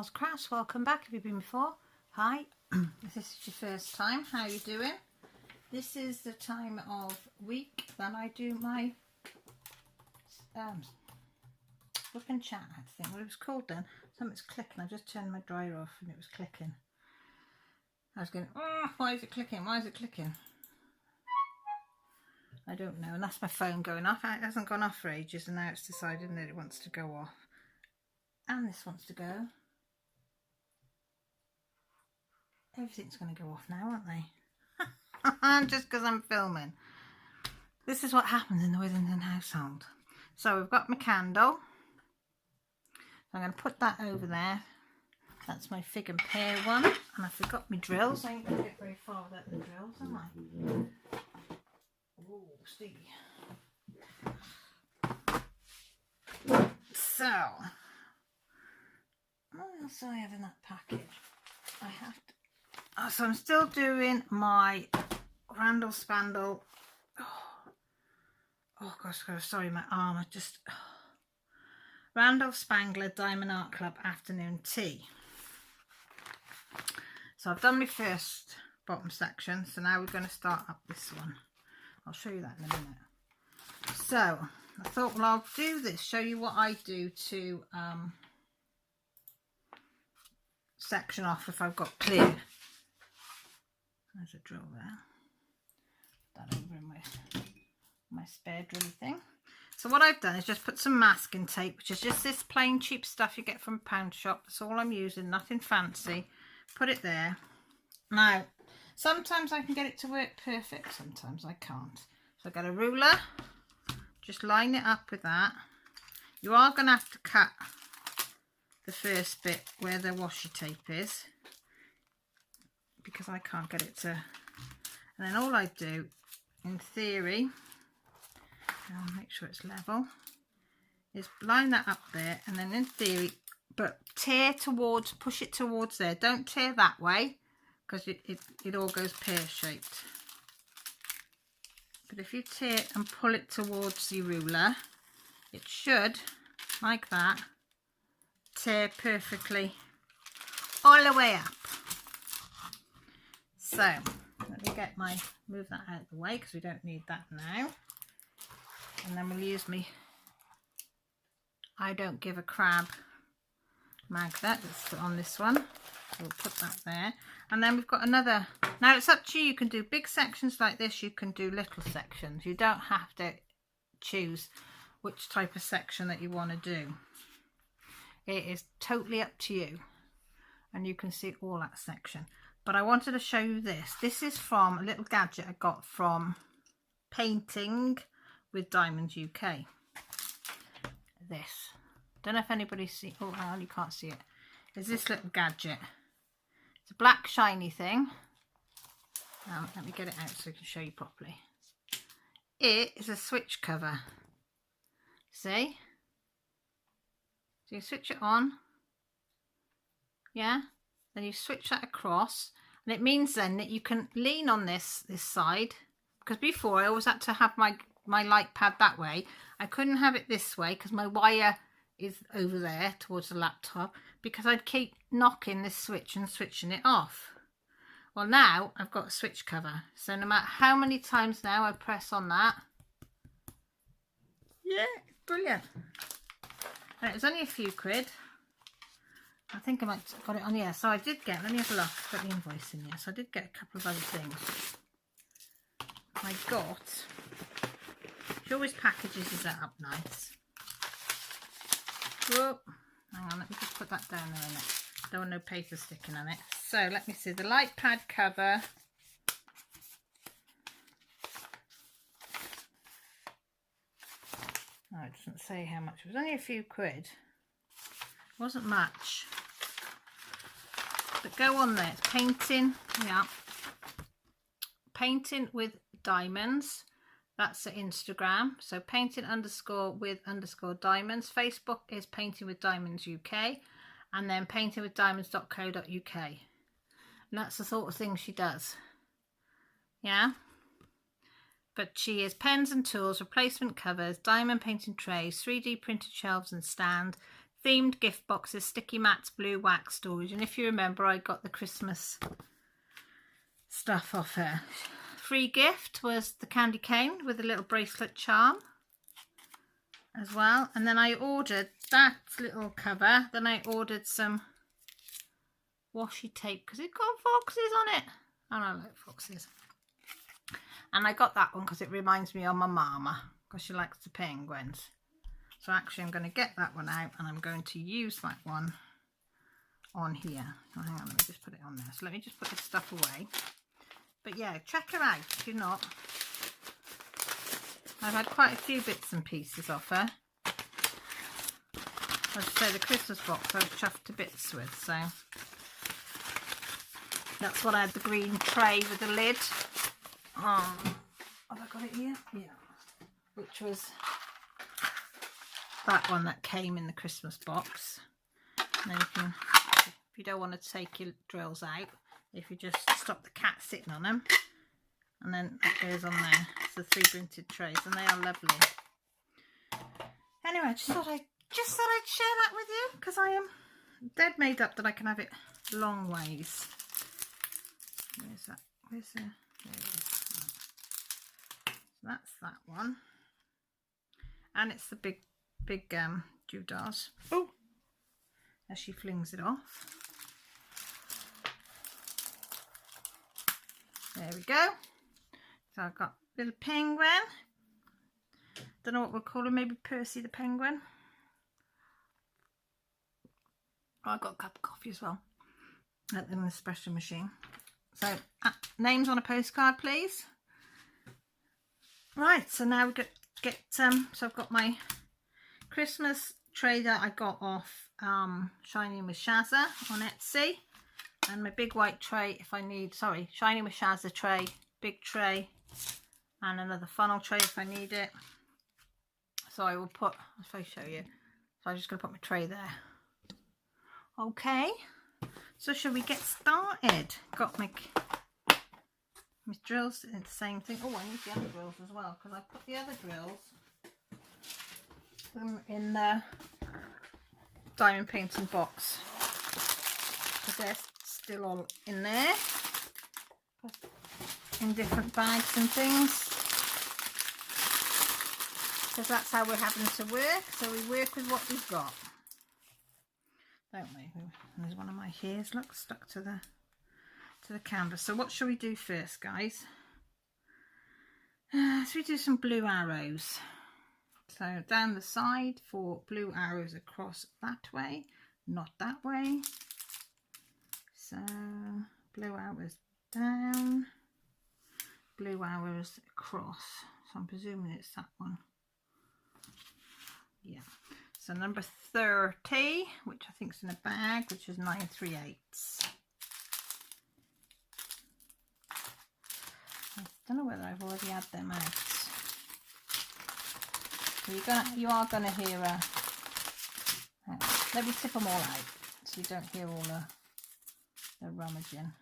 Charles Crafts. Welcome back. Have you been before? Hi. If this is your first time, how are you doing? This is the time of week that I do my WIP and CHAT, I think what it was called then. Something's clicking. I just turned my dryer off and it was clicking. I was going, oh, why is it clicking? Why is it clicking? I don't know. And that's my phone going off. It hasn't gone off for ages and now it's decided that it wants to go off. And this wants to go. Everything's going to go off now, aren't they? Just because I'm filming. This is what happens in the Withington household. So we've got my candle. I'm going to put that over there. That's my fig and pear one. And I forgot my drills. I ain't going to get very far without the drills, am I? Oh, see. So, what else do I have in that package? I have to. So I'm still doing my Randall Spandle. Oh gosh, sorry, my arm. I just. Randolph Spangler Diamond Art Club afternoon tea. So I've done my first bottom section, so now we're going to start up this one. I'll show you that in a minute. So I thought, well, I'll do this, show you what I do to section off if I've got clear. There's a drill there. Put that over in my spare drilly thing. So what I've done is just put some masking tape, which is just this plain cheap stuff you get from a pound shop. That's all I'm using, nothing fancy. Put it there. Now, sometimes I can get it to work perfect, sometimes I can't. So I've got a ruler, just line it up with that. You are going to have to cut the first bit where the washi tape is, because I can't get it to. And then all I do, in theory, I'll make sure it's level, is line that up there, and then in theory, but tear towards, push it towards there. Don't tear that way, because it all goes pear-shaped. But if you tear and pull it towards the ruler, it should, like that, tear perfectly all the way up. So, let me get move that out of the way, because we don't need that now. And then we'll use I don't give a crab magnet that's on this one. So we'll put that there. And then we've got another. Now it's up to you. You can do big sections like this. You can do little sections. You don't have to choose which type of section that you want to do. It is totally up to you. And you can see all that section. But I wanted to show you this. This is from a little gadget I got from Painting with Diamonds UK. This. Don't know if anybody see. Oh, hang on, you can't see it. It's this little gadget. It's a black shiny thing. Let me get it out so I can show you properly. It is a switch cover. See? So you switch it on. Yeah. Then you switch that across, and it means then that you can lean on this side. Because before I always had to have my light pad that way. I couldn't have it this way because my wire is over there towards the laptop, because I'd keep knocking this switch and switching it off. Well, now I've got a switch cover, so no matter how many times now I press on that, yeah, it's brilliant. And it was only a few quid. I think I might have got it on here. So I did get, let me have a look, I've got the invoice in here. So I did get a couple of other things. I got, she always packages that up nice. Whoop. Hang on, let me just put that down there in it. Don't want no paper sticking on it. So let me see, the light pad cover. No, it doesn't say how much. It was only a few quid. It wasn't much. But go on there, it's painting, yeah. Painting with Diamonds. That's the Instagram. So painting _with _diamonds. Facebook is Painting with Diamonds UK. And then paintingwithdiamonds.co.uk. And that's the sort of thing she does. Yeah. But she is pens and tools, replacement covers, diamond painting trays, 3D printed shelves and stand, themed gift boxes, sticky mats, blue wax storage. And if you remember, I got the Christmas stuff off her. Free gift was the candy cane with a little bracelet charm as well. And then I ordered that little cover. Then I ordered some washi tape because it got foxes on it. And I like foxes. And I got that one because it reminds me of my mama, because she likes the penguins. So actually I'm going to get that one out and I'm going to use that one on here. Oh, hang on, let me just put it on there. So let me just put this stuff away. But yeah, check her out if you're not. I've had quite a few bits and pieces off her. As I say, the Christmas box I was chuffed to bits with, so that's what I had, the green tray with the lid. Have I got it here? Yeah. Which was that one that came in the Christmas box. Now you can, if you don't want to take your drills out, if you just stop the cat sitting on them, and then it goes on there. It's the 3 printed trays, and they are lovely. Anyway, I just thought I'd share that with you, because I am dead made up that I can have it long ways. Where's that? Where's the? There it is. So that's that one, and it's the big doodads. Oh, as she flings it off. There we go. So I've got a little penguin. Don't know what we'll call him, maybe Percy the penguin. Oh, I've got a cup of coffee as well at the espresso machine. So names on a postcard, please. Right, so now we get so I've got my Christmas tray that I got off Shining with Shazza on Etsy. And my big white tray if I need, Shining with Shazza tray, big tray, and another funnel tray if I need it. So I will put, if I show you, so I'm just going to put my tray there. Okay, so shall we get started? Got my drills, it's the same thing. Oh, I need the other drills as well, because I put the other drills in the diamond painting box. Because they're still all in there in different bags and things, because that's how we're having to work. So we work with what we've got, don't we? And there's one of my hairs, look, stuck to the canvas. So what shall we do first, guys? So we do some blue arrows. So down the side, 4 blue arrows across that way, not that way. So blue arrows down, blue arrows across. So I'm presuming it's that one. Yeah. So number 30, which I think is in a bag, which is 9 3/8. I don't know whether I've already had them out. So you are gonna hear a. Let me tip them all out so you don't hear all the rummaging.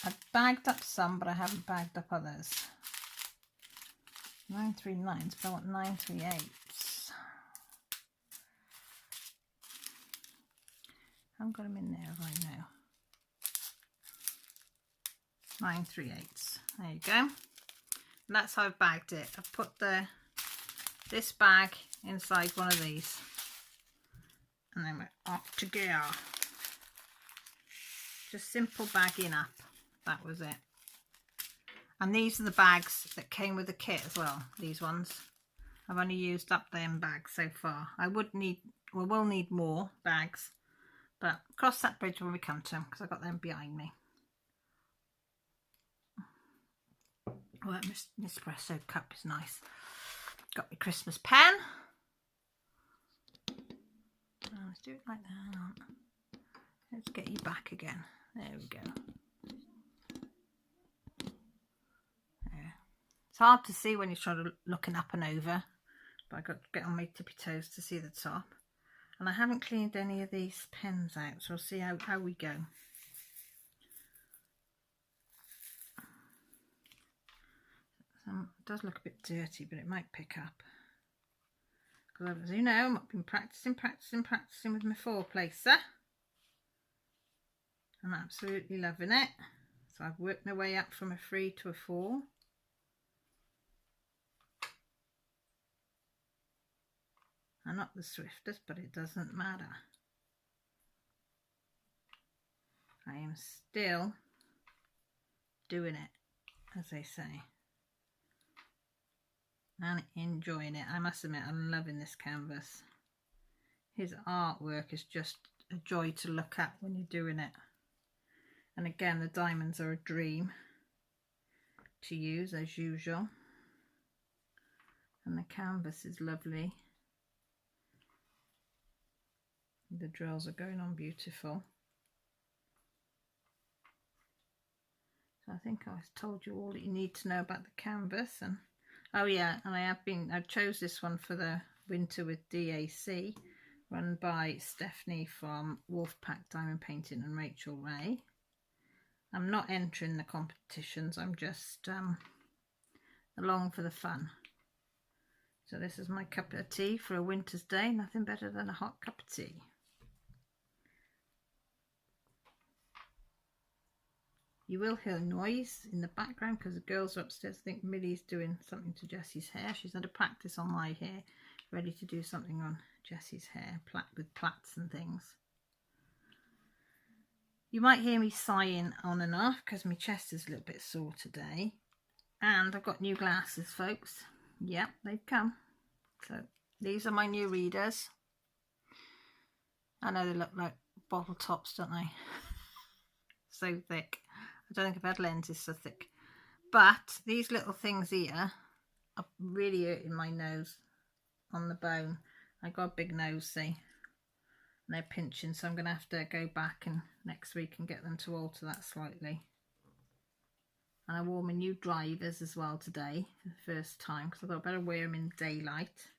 I've bagged up some, but I haven't bagged up others. 9 3/9s, but I want 9 3/8s. I haven't got them in there right now. 9 3/8s. There you go. And that's how I've bagged it. I've put this bag inside one of these, and then we're off to gear. Just simple bagging up. That was it. And these are the bags that came with the kit as well. These ones. I've only used up them bags so far. I will need more bags, but cross that bridge when we come to them, because I've got them behind me. Oh, that Nespresso cup is nice. Got my Christmas pen. Oh, let's do it like that. Hang on. Let's get you back again. There we go. There. It's hard to see when you're trying to looking up and over, but I got to get on my tippy toes to see the top. And I haven't cleaned any of these pens out, so we'll see how we go. It does look a bit dirty, but it might pick up. because as you know, I've been practicing with my 4-placer. I'm absolutely loving it. So I've worked my way up from a 3 to a 4. I'm not the swiftest, but it doesn't matter. I am still doing it, as they say, and enjoying it. I must admit, I'm loving this canvas. His artwork is just a joy to look at when you're doing it. And again, the diamonds are a dream to use as usual. And the canvas is lovely. The drills are going on beautiful. So I think I've told you all that you need to know about the canvas. And oh yeah, and I chose this one for the Winter with DAC, run by Stephanie from Wolfpack Diamond Painting and Rachel Ray. I'm not entering the competitions, I'm just along for the fun. So this is my cup of tea for a winter's day. Nothing better than a hot cup of tea. You will hear noise in the background because the girls are upstairs. I think Millie's doing something to Jessie's hair. She's had a practice on my hair, ready to do something on Jessie's hair, with plaits and things. You might hear me sighing on and off because my chest is a little bit sore today. And I've got new glasses, folks. Yep, they've come. So these are my new readers. I know they look like bottle tops, don't they? So thick. I don't think I've had lenses so thick. But these little things here are really hurting my nose on the bone. I got a big nose, see? And they're pinching, so I'm going to have to go back and next week and get them to alter that slightly. And I wore my new drivers as well today for the first time because I thought I'd better wear them in daylight.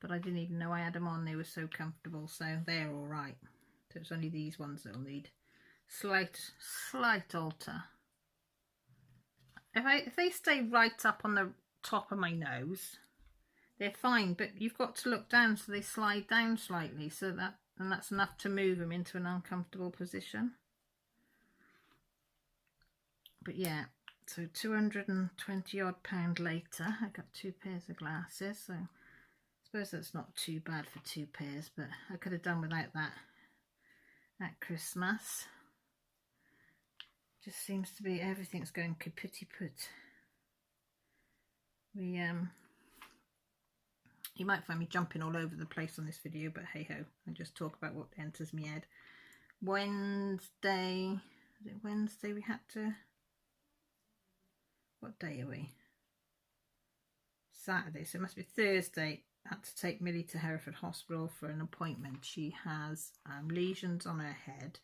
But I didn't even know I had them on. They were so comfortable, so they're all right. So it's only these ones that'll need slight alter. If they stay right up on the top of my nose, they're fine, but you've got to look down so they slide down slightly, and that's enough to move them into an uncomfortable position. But yeah, so 220 odd pound later, I got 2 pairs of glasses, so I suppose that's not too bad for 2 pairs, but I could have done without that at Christmas. Just seems to be everything's going kaputty-put. You might find me jumping all over the place on this video, but hey ho, I just talk about what enters my head. Wednesday, is it Wednesday we had to, what day are we? Saturday, so it must be Thursday. I had to take Millie to Hereford Hospital for an appointment. She has lesions on her head.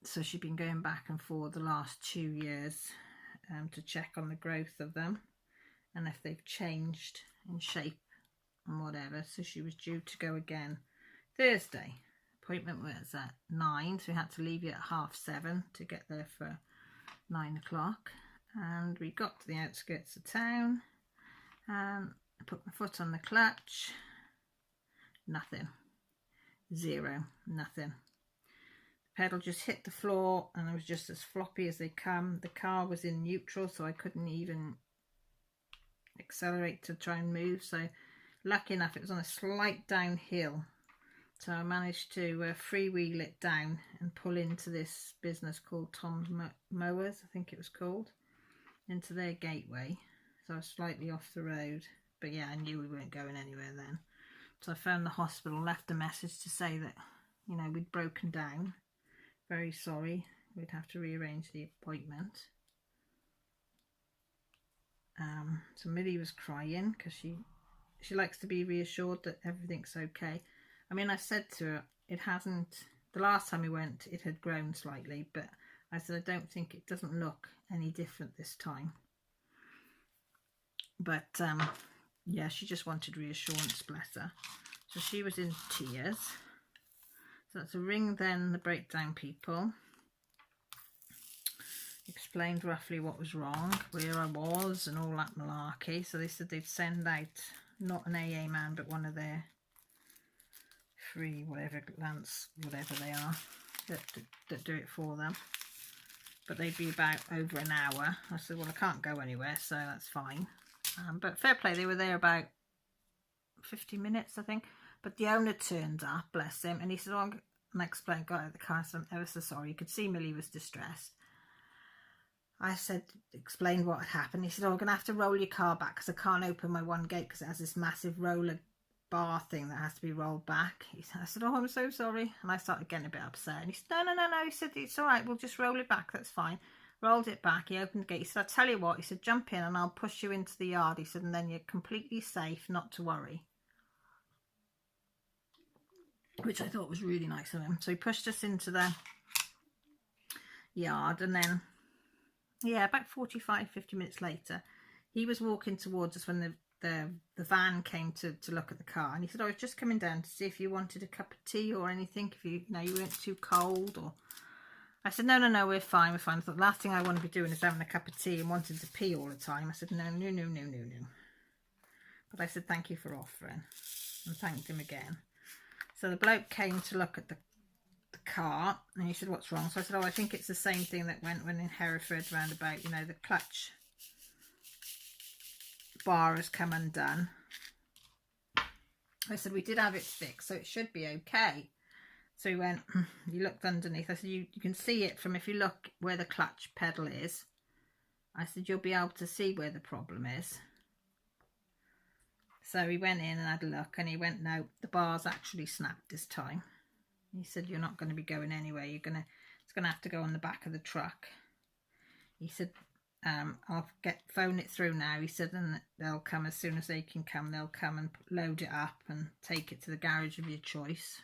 So she's been going back and forth the last 2 years to check on the growth of them and if they've changed in shape and whatever. So she was due to go again Thursday. Appointment was at 9, so we had to leave you at 7:30 to get there for 9 o'clock. And we got to the outskirts of town and I put my foot on the clutch. Nothing. Zero. Nothing. The pedal just hit the floor and it was just as floppy as they come. The car was in neutral, so I couldn't even accelerate to try and move. So lucky enough, it was on a slight downhill. So I managed to freewheel it down and pull into this business called Tom's Mowers, I think it was called, into their gateway. So I was slightly off the road. But yeah, I knew we weren't going anywhere then. So I phoned the hospital, left a message to say that, you know, we'd broken down. Very sorry, we'd have to rearrange the appointment. So Millie was crying because she likes to be reassured that everything's okay. I mean, I said to her, it hasn't, the last time we went, it had grown slightly, but I said, I don't think it doesn't look any different this time. But yeah, she just wanted reassurance, bless her. So she was in tears. So that's a ring then the breakdown people. Explained roughly what was wrong, where I was and all that malarkey. So they said they'd send out not an AA man, but one of their free whatever Lance, whatever they are, that do it for them. But they'd be about over an hour. I said, well, I can't go anywhere, so that's fine. But fair play, they were there about 50 minutes, I think. But the owner turned up, bless him, and he said, oh, and I explained, got out of the car, I said, I'm ever so sorry. You could see Millie was distressed. I said, explained what had happened. He said, oh, I'm going to have to roll your car back because I can't open my one gate because it has this massive roller bar thing that has to be rolled back. I said, oh, I'm so sorry. And I started getting a bit upset. And he said, no. He said, it's all right. We'll just roll it back. That's fine. Rolled it back. He opened the gate. He said, I'll tell you what. He said, jump in and I'll push you into the yard. He said, and then you're completely safe, not to worry. Which I thought was really nice of him. So he pushed us into the yard, and then, yeah, about 45, 50 minutes later, he was walking towards us when the van came to look at the car, and he said, I was just coming down to see if you wanted a cup of tea or anything, if you weren't too cold. Or I said, no, we're fine. I thought the last thing I want to be doing is having a cup of tea and wanting to pee all the time. I said, no. But I said, thank you for offering, and thanked him again. So the bloke came to look at the car, and he said, what's wrong? So I said, oh, I think it's the same thing that went when in Hereford roundabout, the clutch bar has come undone. I said, we did have it fixed, so it should be okay. So he went, he looked underneath. I said, you can see it from, if you look where the clutch pedal is. I said, you'll be able to see where the problem is. So he went in and had a look, and he went, no, the bar's actually snapped this time. He said, you're not going to be going anywhere. It's going to have to go on the back of the truck. He said, I'll phone it through now. He said, and they'll come as soon as they can come. They'll come and load it up and take it to the garage of your choice,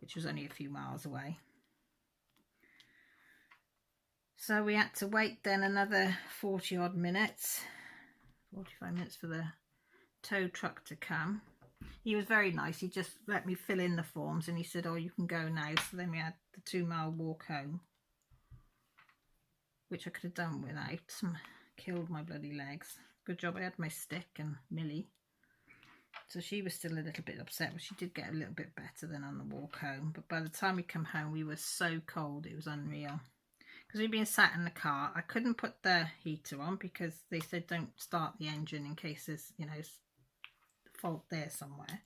which was only a few miles away. So we had to wait then another 40 odd minutes, 45 minutes for the tow truck to come. He was very nice. He just let me fill in the forms, and he said, oh, you can go now. So then we had the 2-mile walk home, which I could have done without. Killed my bloody legs. Good job I had my stick and Millie. So she was still a little bit upset, but she did get a little bit better than on the walk home. But by the time we come home, we were so cold, it was unreal. Because we'd been sat in the car. I couldn't put the heater on because they said don't start the engine in case there's, fault there somewhere.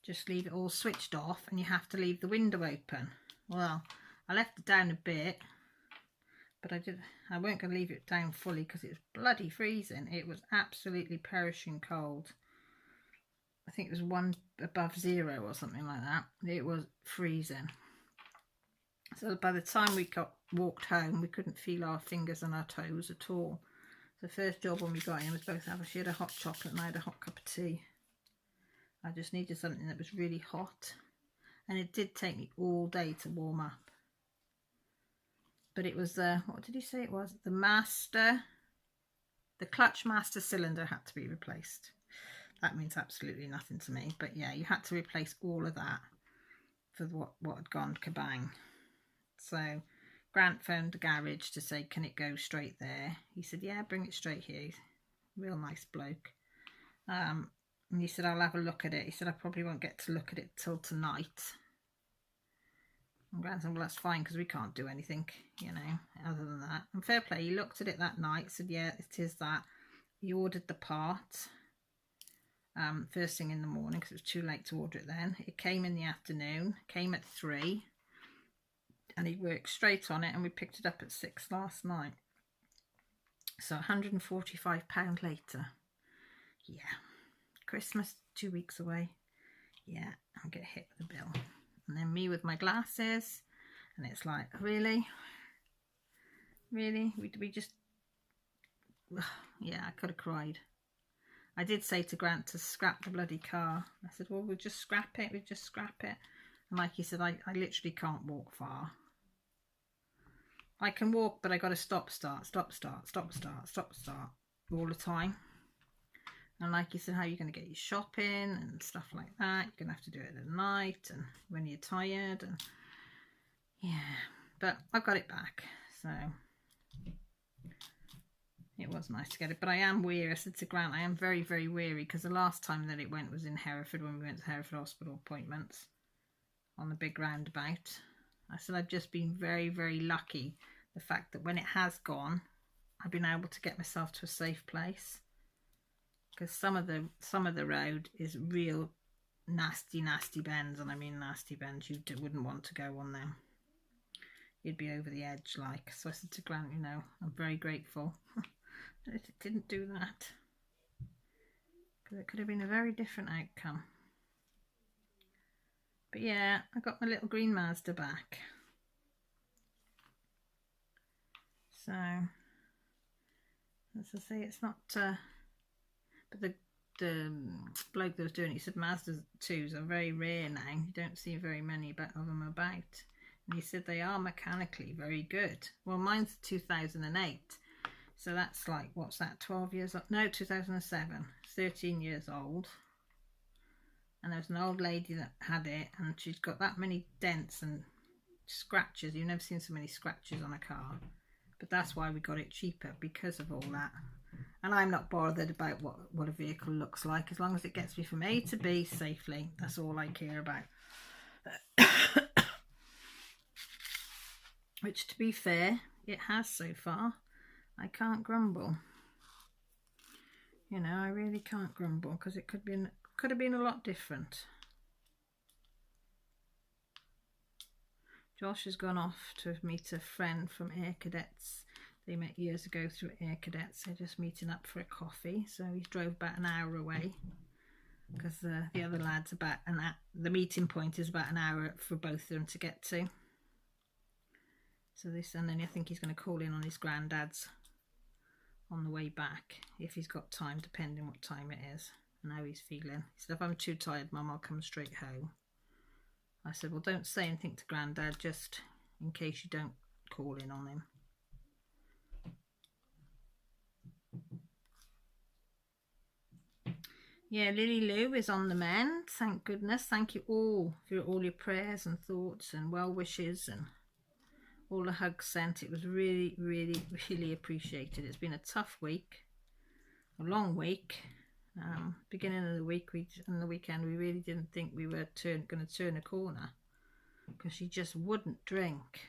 Just leave it all switched off, and you have to leave the window open. Well, I left it down a bit, but I weren't going to leave it down fully because it was bloody freezing. It was absolutely perishing cold. I think it was 1 above 0 or something like that. It was freezing. So by the time we walked home, we couldn't feel our fingers and our toes at all. The first job when we got in was both have. She had a hot chocolate and I had a hot cup of tea. I just needed something that was really hot, and it did take me all day to warm up. But it was what did he say it was? The clutch master cylinder had to be replaced. That means absolutely nothing to me, but yeah, you had to replace all of that for what had gone kabang. So Grant phoned the garage to say, can it go straight there? He said, yeah, bring it straight here. Real nice bloke. And he said, I'll have a look at it. He said, I probably won't get to look at it till tonight. And Grant said, well, that's fine because we can't do anything, other than that. And fair play, he looked at it that night, said, yeah, it is that. He ordered the part first thing in the morning because it was too late to order it then. It came in the afternoon, came at 3. And he worked straight on it, and we picked it up at 6 last night. So £145 later. Yeah. Christmas 2 weeks away. Yeah, I'll get hit with a bill. And then me with my glasses. And it's like, really? Really? We just... Yeah, I could have cried. I did say to Grant to scrap the bloody car. I said, well, we'll just scrap it. We'll just scrap it. And like he said, I literally can't walk far. I can walk, but I got to stop, start all the time. And like you said, how are you going to get your shopping and stuff like that? You're going to have to do it at night and when you're tired. And yeah, but I got it back. So It was nice to get it, but I am weary. I said to Grant, I am very, very weary because the last time that it went was in Hereford when we went to Hereford Hospital appointments on the big roundabout. I said I've just been very, very lucky. The fact that when it has gone, I've been able to get myself to a safe place, because some of the road is real nasty bends, and I mean nasty bends. You wouldn't want to go on them. You'd be over the edge like. So I said to Grant, you know, I'm very grateful that it didn't do that, because it could have been a very different outcome. But yeah, I got my little green Mazda back. So, as I say, it's not, but the bloke that was doing it, he said Mazda 2s are very rare now. You don't see very many of them about. And he said they are mechanically very good. Well, mine's 2008. So that's like, what's that, 12 years old? No, 2007. 13 years old. And there was an old lady that had it, and she's got that many dents and scratches. You've never seen so many scratches on a car. But that's why we got it cheaper, because of all that. And I'm not bothered about what a vehicle looks like, as long as it gets me from A to B safely. That's all I care about. Which, to be fair, it has so far. I can't grumble. You know, I really can't grumble, because it could have been a lot different. Josh has gone off to meet a friend from Air Cadets. They met years ago through Air Cadets. They're just meeting up for a coffee. So he drove about an hour away, because the other lad's about the meeting point is about an hour for both of them to get to. So and then I think he's going to call in on his granddad's on the way back, if he's got time, depending what time it is and how he's feeling. He said, if I'm too tired, Mum, I'll come straight home. I said, well, don't say anything to Grandad, just in case you don't call in on him. Yeah, Lily Lou is on the mend, thank goodness. Thank you all for all your prayers and thoughts and well wishes and all the hugs sent. It was really, really, really appreciated. It's been a tough week, a long week. Beginning of the week and the weekend, we really didn't think we were going to turn a corner, because she just wouldn't drink.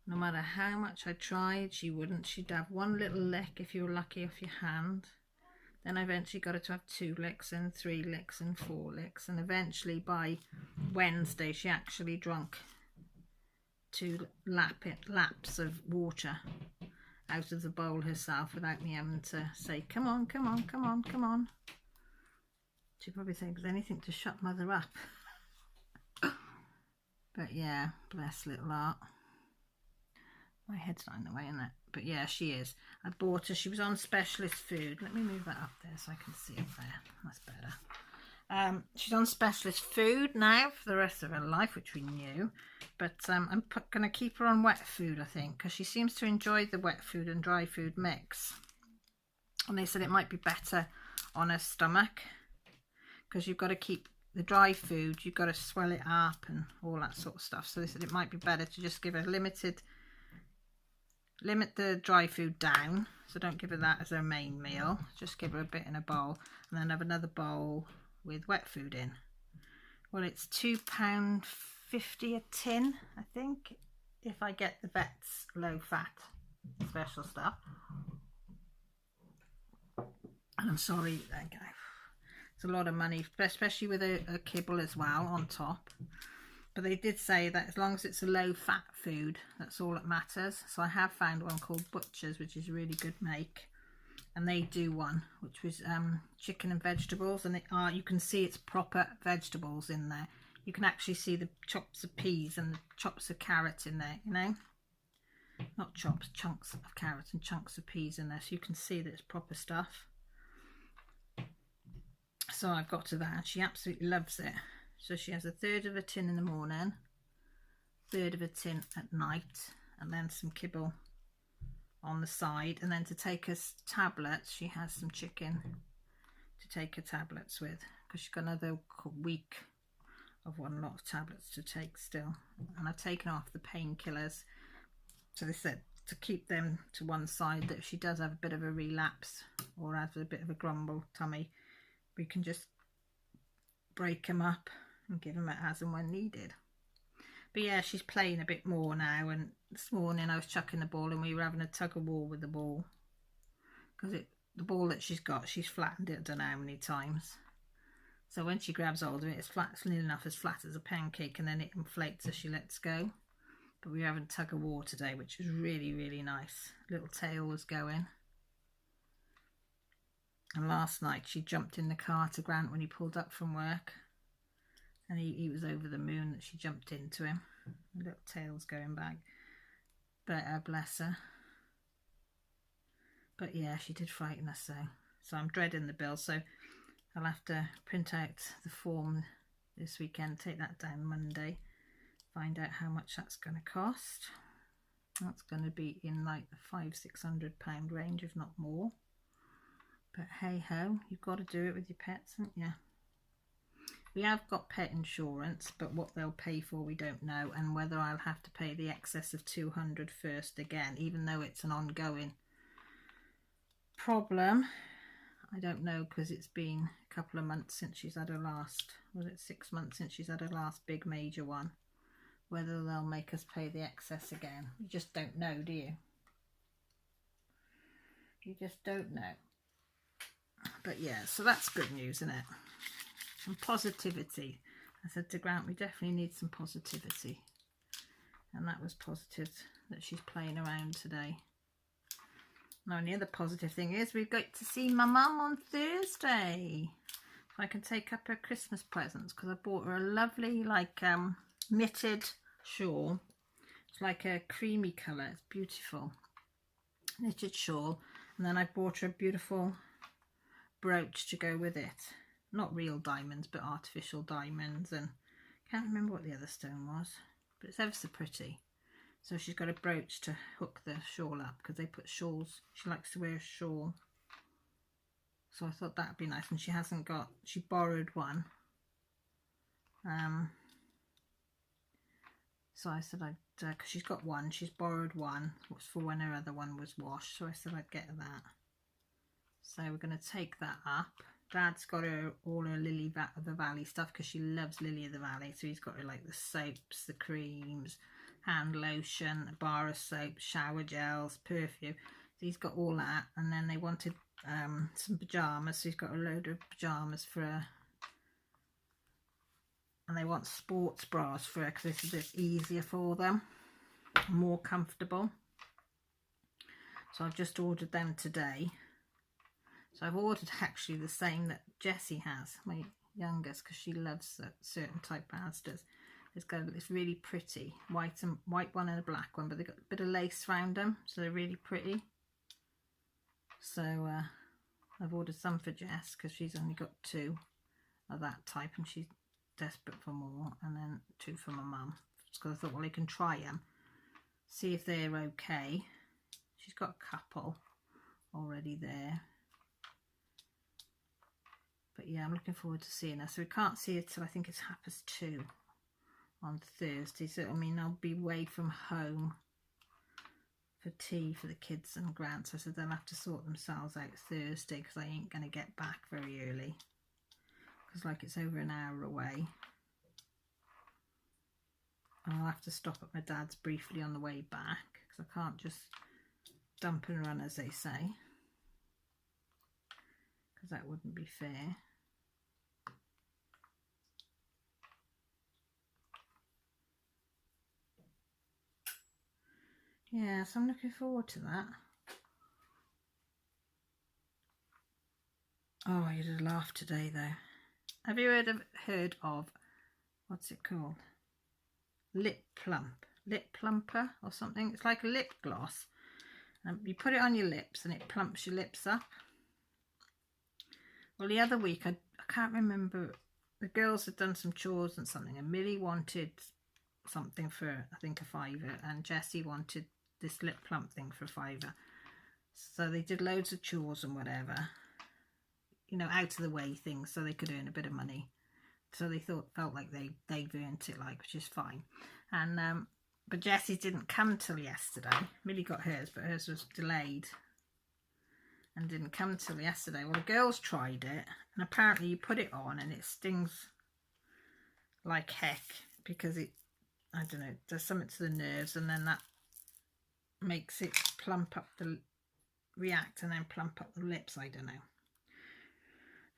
No matter how much I tried, she wouldn't. She'd have one little lick if you were lucky off your hand. Then I eventually got her to have 2 licks and 3 licks and 4 licks, and eventually by Wednesday she actually drank 2 laps of water out of the bowl herself without me having to say, come on, come on, come on, come on. She'd probably think there's anything to shut mother up. But yeah, bless little heart. My head's not in the way, isn't it? But yeah, she is. I bought her, she was on specialist food. Let me move that up there so I can see it there. That's better. She's on specialist food now for the rest of her life, which we knew, but I'm going to keep her on wet food, I think, because she seems to enjoy the wet food and dry food mix. And they said it might be better on her stomach, because you've got to keep the dry food, you've got to swell it up and all that sort of stuff. So they said it might be better to just give her limit the dry food down, so don't give her that as her main meal, just give her a bit in a bowl, and then have another bowl with wet food in. Well, it's £2.50 a tin, I think, if I get the vet's low fat special stuff. And I'm sorry, it's a lot of money, especially with a kibble as well on top. But they did say that as long as it's a low fat food, that's all that matters. So I have found one called Butcher's, which is a really good make. And they do one which was chicken and vegetables, and you can see it's proper vegetables in there. You can actually see the chops of peas and the chops of carrot in there, you know, not chops, chunks of carrot and chunks of peas in there, so you can see that it's proper stuff. So I've got to that. She absolutely loves it. So she has 1/3 of a tin in the morning, 1/3 of a tin at night, and then some kibble on the side. And then to take her tablets, she has some chicken to take her tablets with, because she's got another week of one lot of tablets to take still. And I've taken off the painkillers. So they said to keep them to one side, that if she does have a bit of a relapse or has a bit of a grumble tummy, we can just break them up and give them as and when needed. But yeah, she's playing a bit more now, and this morning I was chucking the ball and we were having a tug of war with the ball, because the ball that she's got, she's flattened it I don't know how many times. So when she grabs hold of it, it's flat, it's near enough as flat as a pancake, and then it inflates as she lets go. But we were having tug of war today, which was really, really nice. Little tail was going. And last night she jumped in the car to Grant when he pulled up from work. And he was over the moon that she jumped into him. The little tail's going back. But bless her. But yeah, she did frighten us so. So I'm dreading the bill. So I'll have to print out the form this weekend, take that down Monday, find out how much that's going to cost. That's going to be in like the £500–600 range, if not more. But hey ho, you've got to do it with your pets, haven't you? We have got pet insurance, but what they'll pay for we don't know, and whether I'll have to pay the excess of £200 first again, even though it's an ongoing problem. I don't know, because it's been a couple of months since she's had her last, was it 6 months since she's had her last big major one, whether they'll make us pay the excess again. You just don't know, do you? You just don't know. But yeah, so that's good news, isn't it? Some positivity. I said to Grant, we definitely need some positivity. And that was positive that she's playing around today. Now, the other positive thing is we've got to see my mum on Thursday. So I can take up her Christmas presents, because I bought her a lovely, like, knitted shawl. It's like a creamy colour. It's beautiful. Knitted shawl. And then I bought her a beautiful brooch to go with it. Not real diamonds, but artificial diamonds, and can't remember what the other stone was, but it's ever so pretty. So she's got a brooch to hook the shawl up, because they put shawls, she likes to wear a shawl. So I thought that'd be nice, and she hasn't got, she borrowed one. So I said I'd, because she's got one, she's borrowed one, what's for when her other one was washed, so I said I'd get her that. So we're going to take that up. Dad's got her all her Lily of the Valley stuff, because she loves Lily of the Valley. So he's got her like the soaps, the creams, hand lotion, a bar of soap, shower gels, perfume. So he's got all that. And then they wanted some pyjamas. So he's got a load of pyjamas for her. And they want sports bras for her, because it's a bit easier for them, more comfortable. So I've just ordered them today. So I've ordered actually the same that Jessie has, my youngest, because she loves certain type of Asdas. It's really pretty, white one and a black one, but they've got a bit of lace around them, so they're really pretty. So I've ordered some for Jess, because she's only got 2 of that type, and she's desperate for more, and then 2 for my mum, because I thought, well, I can try them, see if they're okay. She's got a couple already there. But yeah, I'm looking forward to seeing her. So we can't see her till I think it's 2:30 on Thursday. So I mean, I'll be away from home for tea for the kids and Grant. So I said they'll have to sort themselves out Thursday, because I ain't going to get back very early. Because like it's over an hour away. And I'll have to stop at my dad's briefly on the way back, because I can't just dump and run, as they say. Because that wouldn't be fair. Yeah, so I'm looking forward to that. Oh, you did laugh today though. Have you heard of what's it called? Lip plumper or something? It's like a lip gloss. You put it on your lips and it plumps your lips up. Well, the other week, I can't remember, the girls had done some chores and something, and Millie wanted something for, I think, a £5, and Jessie wanted this lip plump thing for a £5. So they did loads of chores and whatever, you know, out of the way things, so they could earn a bit of money. So they felt like they've earned it, like, which is fine. And But Jessie didn't come till yesterday. Millie got hers, but hers was delayed and didn't come till yesterday. Well, the girls tried it, and apparently you put it on and it stings like heck because it, I don't know, does something to the nerves, and then that makes it plump up the, react and then plump up the lips. I don't know.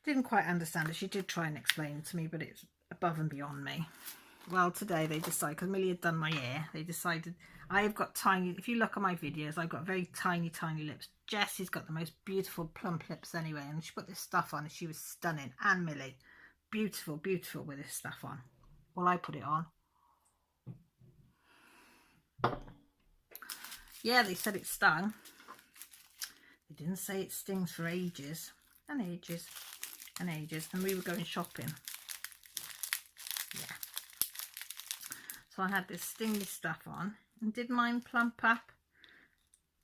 Didn't quite understand it. She did try and explain it to me, but it's above and beyond me. Well, today they decided, because Millie had done my hair, they decided, I've got tiny, if you look at my videos, I've got very tiny, tiny lips. Jessie's got the most beautiful plump lips anyway, and she put this stuff on and she was stunning. And Millie, beautiful, beautiful with this stuff on. Well, I put it on. Yeah, they said it stung. They didn't say it stings for ages and ages and ages. And we were going shopping. Yeah. So I had this stingy stuff on, and did mine plump up?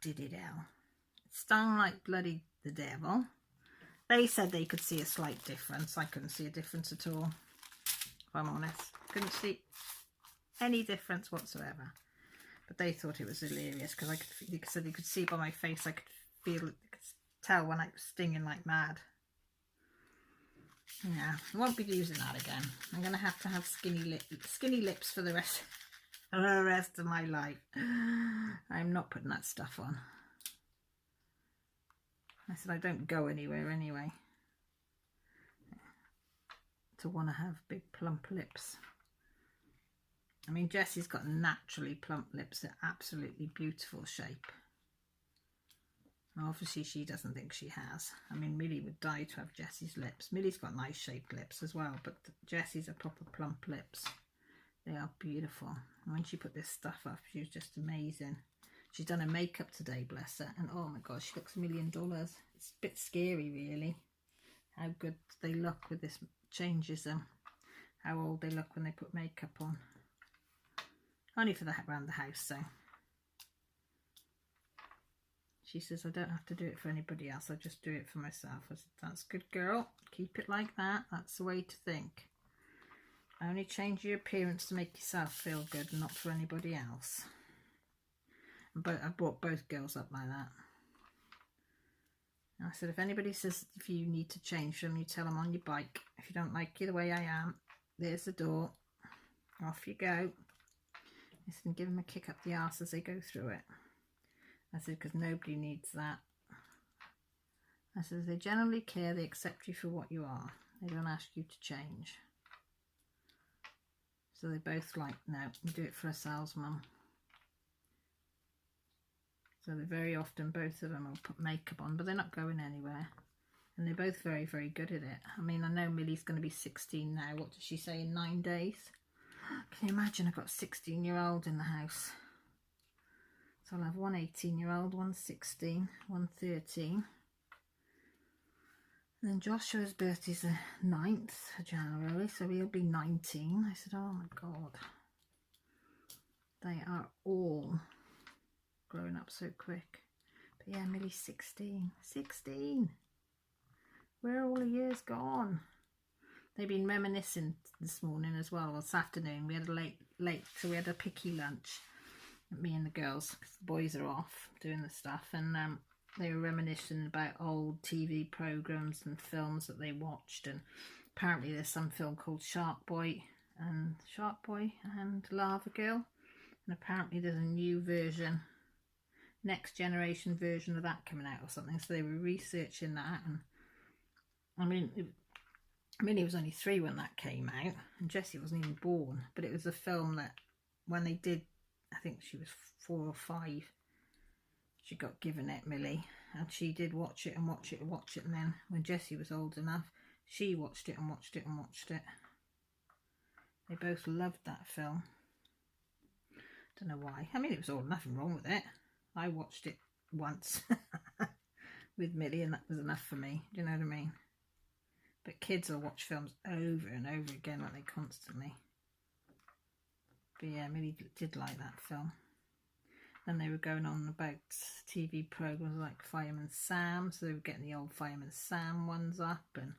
Did it, Al? It stung like bloody the devil. They said they could see a slight difference. I couldn't see a difference at all, if I'm honest. Couldn't see any difference whatsoever. But they thought it was hilarious because they said you could see by my face, I could feel, you could tell when I was stinging like mad. Yeah, I won't be using that again. I'm going to have skinny lips for the rest of my life. I'm not putting that stuff on. I said I don't go anywhere anyway to want to have big plump lips. I mean, Jessie's got naturally plump lips. They're absolutely beautiful shape. Obviously, she doesn't think she has. I mean, Millie would die to have Jessie's lips. Millie's got nice shaped lips as well, but Jessie's are proper plump lips. They are beautiful. And when she put this stuff up, she was just amazing. She's done her makeup today, bless her. And oh my gosh, she looks $1 million. It's a bit scary, really, how good they look with this. Changes them. How old they look when they put makeup on. Only for that around the house, so. She says, I don't have to do it for anybody else. I just do it for myself. I said, that's good, girl. Keep it like that. That's the way to think. Only change your appearance to make yourself feel good, not for anybody else. But I brought both girls up like that. And I said, if anybody says if you need to change them, you tell them on your bike. If you don't like you the way I am, there's the door. Off you go. I said, give them a kick up the arse as they go through it. I said, because nobody needs that. I said, they generally care, they accept you for what you are. They don't ask you to change. So they both like, no, we do it for ourselves, Mum. So they very often, both of them will put makeup on, but they're not going anywhere. And they're both very, very good at it. I mean, I know Millie's going to be 16 now. What did she say, in 9 days? Can you imagine, I've got a 16-year-old in the house. So I'll have one 18-year-old, one 16, one 13. And then Joshua's birthday's the 9th of January, so he'll be 19. I said, oh my God. They are all growing up so quick. But yeah, Millie's 16. 16! Where are all the years gone? They've been reminiscing this morning as well, or this afternoon. We had a late, so we had a picky lunch. Me and the girls, because the boys are off doing the stuff, and they were reminiscing about old TV programs and films that they watched. And apparently there's some film called Shark Boy and Lava Girl, and apparently there's a new version, next generation version of that coming out or something. So they were researching that, and I mean, Millie was only 3 when that came out, and Jessie wasn't even born. But it was a film that when they did, I think she was 4 or 5, she got given it, Millie, and she did watch it and watch it and watch it. And then when Jessie was old enough, she watched it and watched it and watched it. They both loved that film. Don't know why. I mean, it was all, nothing wrong with it. I watched it once with Millie, and that was enough for me. Do you know what I mean? But kids will watch films over and over again, like they constantly. But yeah, Millie did like that film. Then they were going on about TV programs like Fireman Sam, so they were getting the old Fireman Sam ones up, and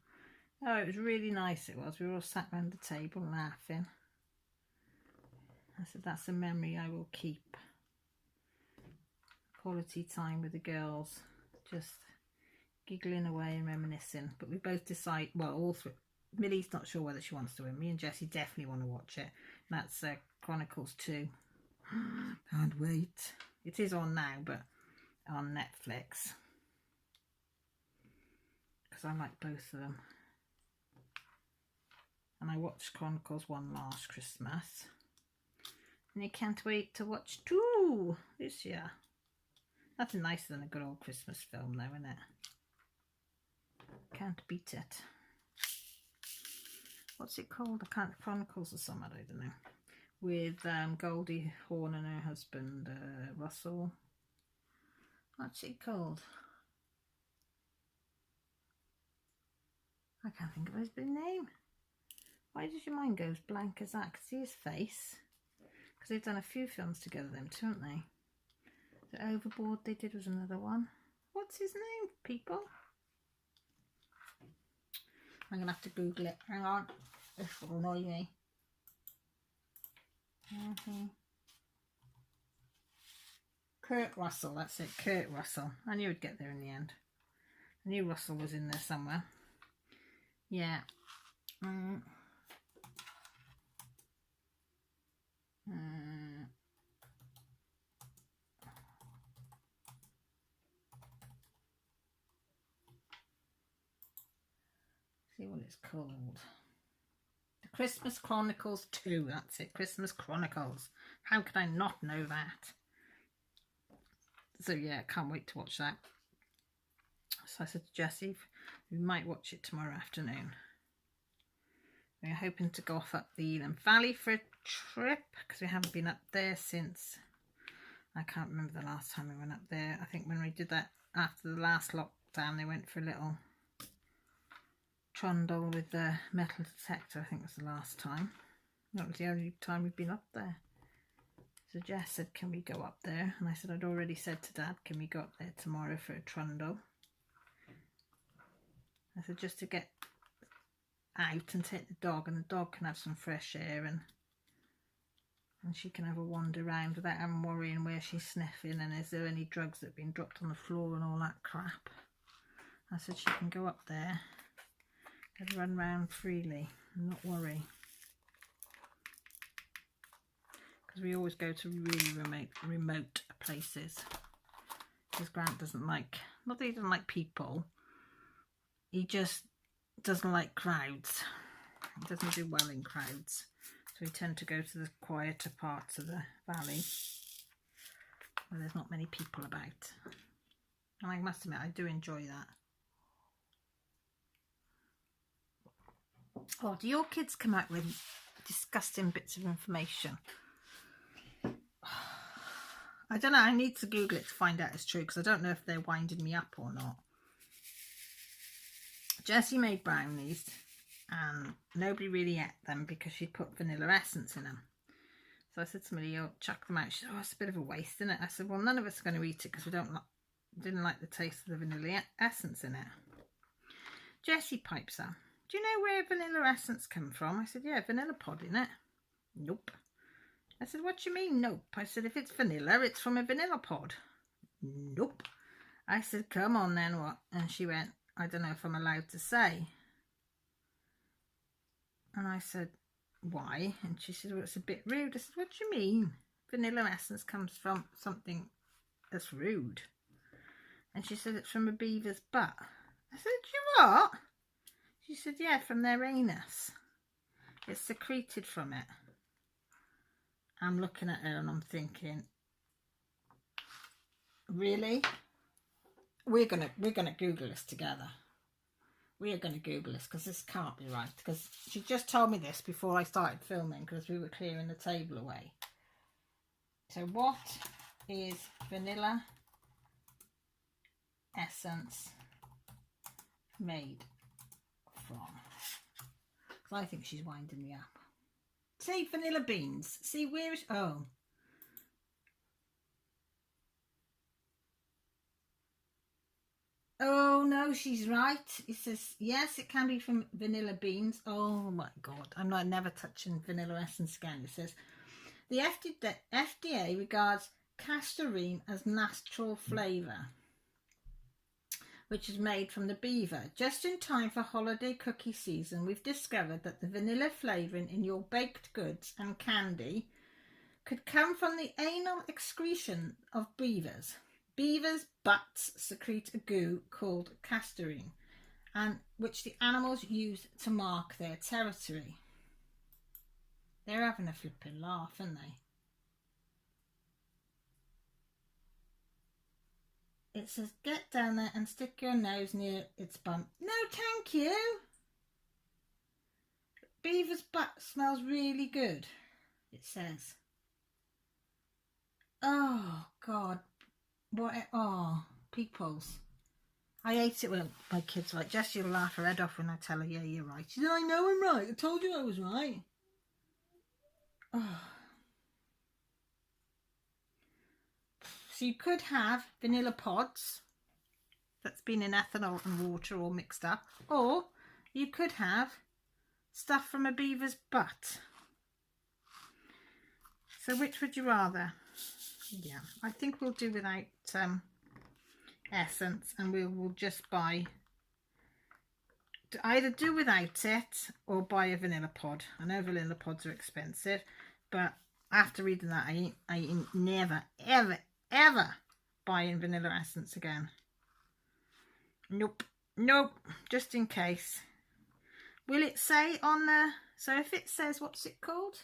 oh, it was really nice. It was. We were all sat around the table laughing. I said, that's a memory I will keep. Quality time with the girls, just giggling away and reminiscing. But we both decide, well, all three. Millie's not sure whether she wants to win. Me and Jessie definitely want to watch it. And that's Chronicles 2. Can't wait. It is on now, but on Netflix. Because I like both of them. And I watched Chronicles 1 last Christmas. And I can't wait to watch 2 this year. Nothing nicer than a good old Christmas film though, isn't it? Can't beat it. What's it called? I can't. Chronicles of Summer, I don't know. With Goldie Hawn and her husband Russell. What's it called? I can't think of his name. Why does your mind go as blank as that? I can see his face. Because they've done a few films together, them two, haven't they? The Overboard they did was another one. What's his name, people? I'm going to have to Google it. Hang on. This will annoy me. Kurt Russell, that's it. Kurt Russell. I knew he'd get there in the end. I knew Russell was in there somewhere. Yeah. See what it's called. The Christmas Chronicles 2. That's it. Christmas Chronicles. How could I not know that? So yeah, can't wait to watch that. So I said to Jessie, we might watch it tomorrow afternoon. We're hoping to go off up the Elam Valley for a trip because we haven't been up there since, I can't remember the last time we went up there. I think when we did that after the last lockdown, they went for a little trundle with the metal detector. I think was the last time. That was the only time we've been up there. So Jess said, can we go up there? And I said, I'd already said to Dad, can we go up there tomorrow for a trundle? I said, just to get out and take the dog, and the dog can have some fresh air, and she can have a wander around without having worrying where she's sniffing and is there any drugs that have been dropped on the floor and all that crap. I said she can go up there and run around freely and not worry. Because we always go to really remote places. Because Grant doesn't like, not that he doesn't like people, he just doesn't like crowds. He doesn't do well in crowds. So we tend to go to the quieter parts of the valley where there's not many people about. And I must admit, I do enjoy that. Oh, do your kids come out with disgusting bits of information? I don't know, I need to Google it to find out it's true, because I don't know if they're winding me up or not. Jessie made brownies and nobody really ate them because she'd put vanilla essence in them. So I said to Millie, oh, chuck them out. She said, oh, it's a bit of a waste, isn't it? I said, well, none of us are going to eat it because we didn't like the taste of the vanilla essence in it. Jessie pipes up, do you know where vanilla essence comes from? I said, yeah, vanilla pod, innit? Nope. I said, what do you mean, nope? I said, if it's vanilla, it's from a vanilla pod. Nope. I said, come on then, what? And she went, I don't know if I'm allowed to say. And I said, why? And she said, well, it's a bit rude. I said, what do you mean? Vanilla essence comes from something that's rude. And she said, it's from a beaver's butt. I said, you what? She said, yeah, from their anus. It's secreted from it. I'm looking at her and I'm thinking, really? We're gonna Google this together. We are gonna Google this because this can't be right. Because she just told me this before I started filming because we were clearing the table away. So what is vanilla essence made from? Because I think she's winding me up. See, vanilla beans. See, where is... Oh. Oh, no, she's right. It says, yes, it can be from vanilla beans. Oh, my God. I'm never touching vanilla essence again. It says, The FDA regards castorine as natural flavour, which is made from the beaver. Just in time for holiday cookie season, we've discovered that the vanilla flavouring in your baked goods and candy could come from the anal excretion of beavers. Beavers' butts secrete a goo called castorine, and which the animals use to mark their territory. They're having a flipping laugh, aren't they? It says, get down there and stick your nose near its bum. No, thank you. Beaver's butt smells really good, it says. Oh, God. What? Oh, peoples. I hate it when my kids are like, Jess, you'll laugh her head off when I tell her, yeah, you're right. She said, I know I'm right. I told you I was right. Oh. So you could have vanilla pods that's been in ethanol and water all mixed up, or you could have stuff from a beaver's butt. So which would you rather? Yeah, I think we'll do without essence, and we will just buy, either do without it or buy a vanilla pod. I know vanilla pods are expensive, but after reading that, I ain't never, ever buying vanilla essence again. Nope, just in case. Will it say on the, so if it says, what's it called?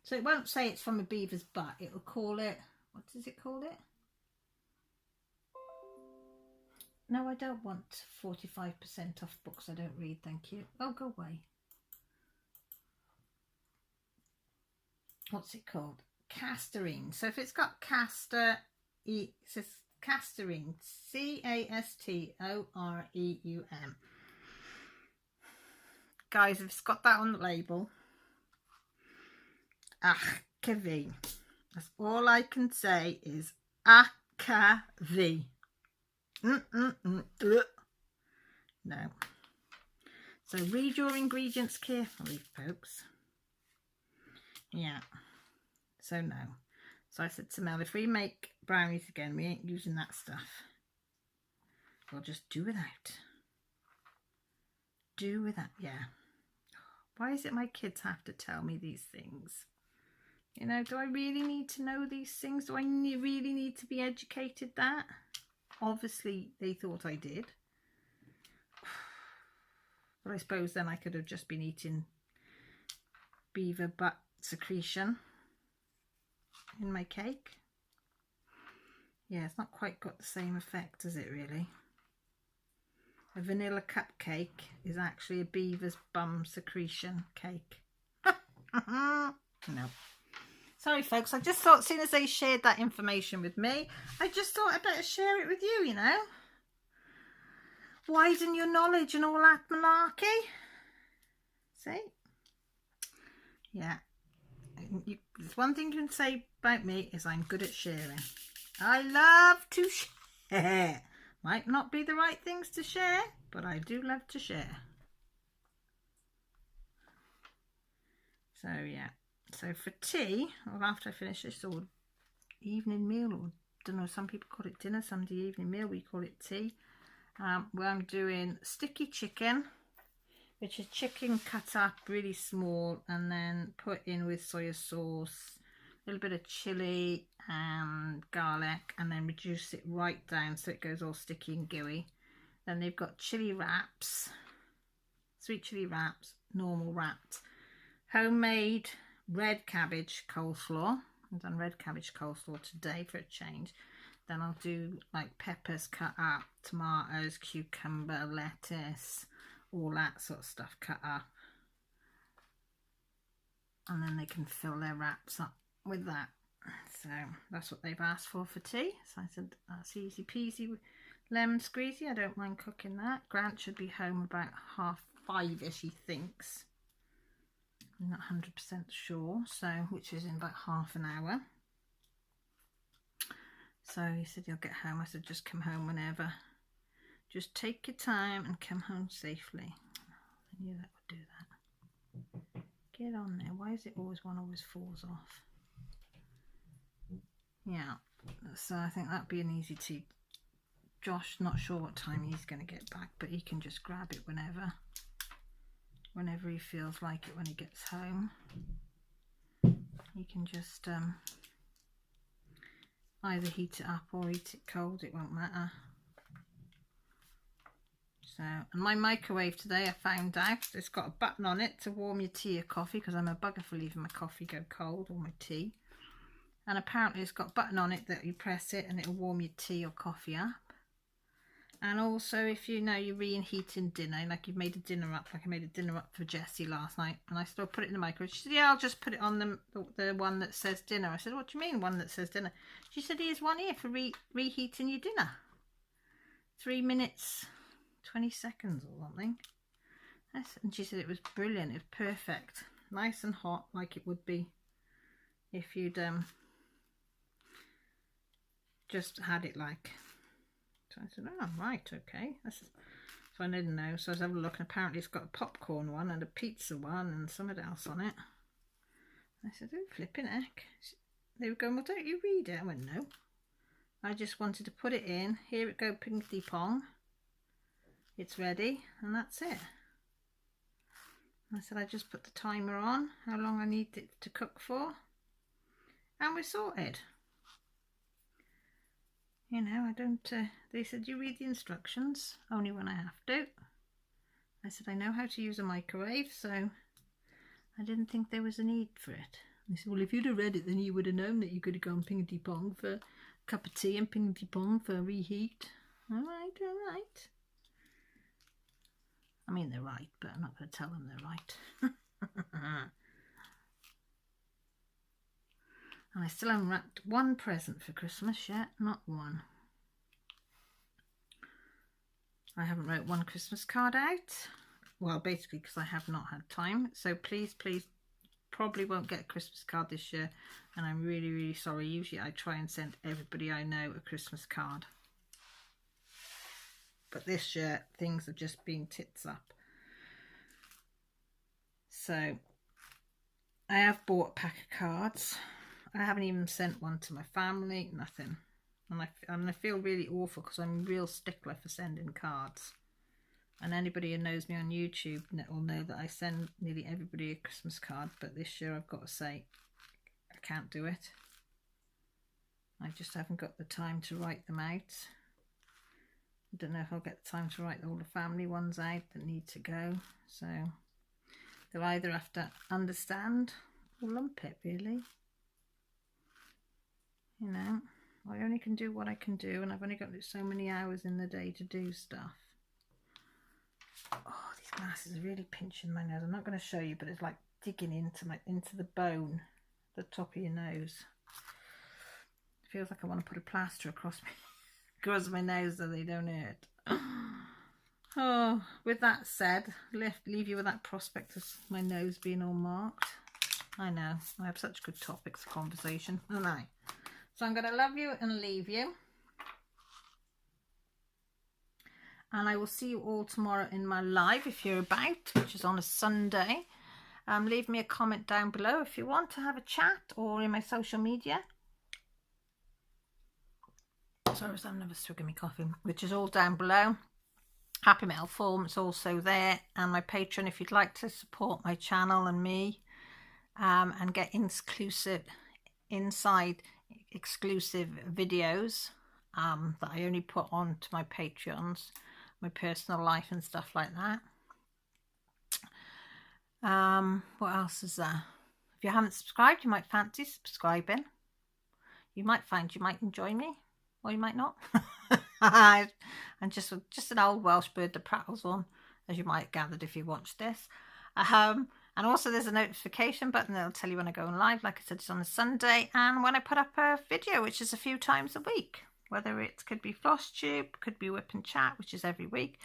So it won't say it's from a beaver's butt, it'll call it, what does it call it? No, I don't want 45% off books I don't read, thank you. Oh, go away. What's it called? Castorine. So if it's got it says castorine, CASTOREUM. Guys, if it's got that on the label, AKV. That's all I can say is AKV. No. So read your ingredients carefully, folks. Yeah. So no. So I said to Mel, if we make brownies again, we ain't using that stuff. We'll just do without. Do without, yeah. Why is it my kids have to tell me these things? You know, do I really need to know these things? Do I really need to be educated that? Obviously, they thought I did. But I suppose then I could have just been eating beaver butt secretion in my cake. Yeah, it's not quite got the same effect, has it really? A vanilla cupcake is actually a beaver's bum secretion cake. No. Sorry, folks. I just thought, as soon as they shared that information with me, I just thought I'd better share it with you, you know. Widen your knowledge and all that malarkey. See? Yeah. There's one thing you can say about me is I'm good at sharing. I love to share. Might not be the right things to share, but I do love to share. So, yeah. So for tea, or after I finish this, or evening meal, or don't know, some people call it dinner, some do evening meal, we call it tea. Where I'm doing sticky chicken, which is chicken cut up really small and then put in with soy sauce, a little bit of chili and garlic, and then reduce it right down so it goes all sticky and gooey. Then they've got chili wraps, sweet chili wraps, normal wrapped, homemade red cabbage coleslaw. I've done red cabbage coleslaw today for a change. Then I'll do like peppers cut up, tomatoes, cucumber, lettuce, all that sort of stuff cut up. And then they can fill their wraps up with that. So that's what they've asked for tea. So I said, that's easy peasy, lemon squeezy. I don't mind cooking that. Grant should be home about 5:30ish, he thinks. I'm not 100% sure, so which is in about half an hour. So he said he'll get home. I said just come home whenever. Just take your time and come home safely. I knew that would do that. Get on there. Why is it always one always falls off? Yeah, so I think that'd be an easy tea. Josh, not sure what time he's going to get back, but he can just grab it whenever he feels like it when he gets home. He can just either heat it up or eat it cold, it won't matter. So, and my microwave today, I found out it's got a button on it to warm your tea or coffee, because I'm a bugger for leaving my coffee go cold or my tea. And apparently it's got a button on it that you press it and it'll warm your tea or coffee up. And also, if you know you're reheating dinner, like you've made a dinner up, like I made a dinner up for Jessie last night, and I still put it in the microwave. She said, yeah, I'll just put it on the one that says dinner. I said, what do you mean, one that says dinner? She said, here's one here for reheating your dinner. 3 minutes, 20 seconds or something. And she said it was brilliant, it was perfect. Nice and hot, like it would be if you'd just had it like. So I said, oh, right, okay. So I didn't know. So I was having a look, and apparently it's got a popcorn one and a pizza one and something else on it. I said, oh, flipping heck. They were going, well, don't you read it? I went, no. I just wanted to put it in. Here it go, pingty pong. It's ready, and that's it. I said, I just put the timer on, how long I need it to cook for, and we're sorted. You know, I don't, they said, you read the instructions, only when I have to. I said, I know how to use a microwave, so I didn't think there was a need for it. They said, well, if you'd have read it, then you would have known that you could have gone pingity-pong for a cup of tea and pingity-pong for a reheat. All right, all right. I mean, they're right, but I'm not going to tell them they're right. And I still haven't wrapped one present for Christmas yet, not one. I haven't wrote one Christmas card out. Well, basically because I have not had time. So please, probably won't get a Christmas card this year. And I'm really, really sorry. Usually I try and send everybody I know a Christmas card. But this year, things have just been tits up. So, I have bought a pack of cards. I haven't even sent one to my family, nothing. And I feel really awful because I'm a real stickler for sending cards. And anybody who knows me on YouTube will know that I send nearly everybody a Christmas card. But this year I've got to say, I can't do it. I just haven't got the time to write them out. I don't know if I'll get the time to write all the family ones out that need to go. So they'll either have to understand or lump it, really. You know, I only can do what I can do, and I've only got so many hours in the day to do stuff. Oh, these glasses are really pinching my nose. I'm not going to show you, but it's like digging into the bone, the top of your nose. It feels like I want to put a plaster across my nose so they don't hurt. Oh, with that said, leave you with that prospect of my nose being all marked. I know, I have such good topics of conversation, don't I? So I'm going to love you and leave you. And I will see you all tomorrow in my live if you're about, which is on a Sunday. Leave me a comment down below if you want to have a chat, or in my social media. Sorry, I was having another swig of my coffee, which is all down below. Happy Metal Form is also there, and my Patreon if you'd like to support my channel and me, and get exclusive videos that I only put on to my Patreons, my personal life and stuff like that. What else is there? If you haven't subscribed, you might fancy subscribing. You might find you might enjoy me, or you might not. I'm just an old Welsh bird that prattles on, as you might have gathered if you watched this. And also there's a notification button that'll tell you when I go on live. Like I said, it's on a Sunday, and when I put up a video, which is a few times a week. Whether it could be floss tube, could be WIP and chat, which is every week.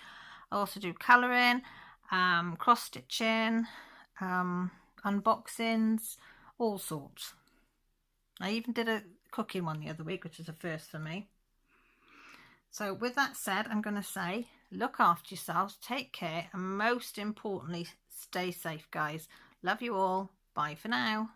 I also do colouring, cross stitching, unboxings, all sorts. I even did a cooking one the other week, which is a first for me. So with that said, I'm going to say, look after yourselves, take care, and most importantly, stay safe, guys. Love you all. Bye for now.